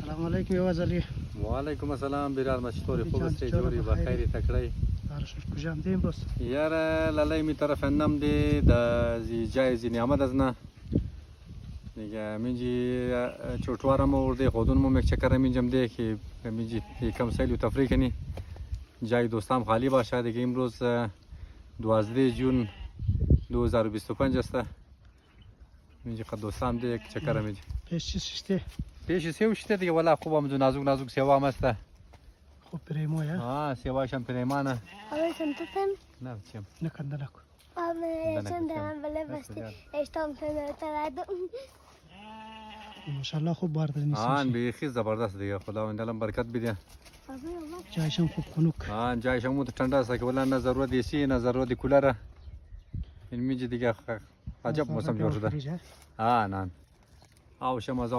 سلام علیکم یواز علی. و علیکم السلام بیرار چطوری؟ خوب هستی؟ جوری بخیری تکړی؟ برشش کجا هم دیم بس. یاره لاله می طرف نم دی د جای زی نعمت از نه دیگه میجی چوتوارم ورده خودون مو یک چکر میجم دی که میجی یکم سیل و تفریح کنی جای دوستام خالی باشه دیگه امروز 12 جون 2025 است میجی قد دوستام دی یک چکر میجی پیش چی شده؟ پیش سیو شته دیگه والا خوب هم نازک نازک سیوا هم است خوب پریمو یا؟ سیواش هم پریمانه Abi sentuten. نه چیم نکنده نکن. Abi sen de böyle başta eştam tanıdı. ماشاءالله خوب بارده آن نیست. بیخی زبردست دیگه خداوند علم برکت بده Abi Allah. جایشم خوب خنک. جایش هم ठंडा است که ولی نه ضرورت ایسی نه ضرورت کولر این میجی دیگه عجب موسم جور شده نه آوش مزه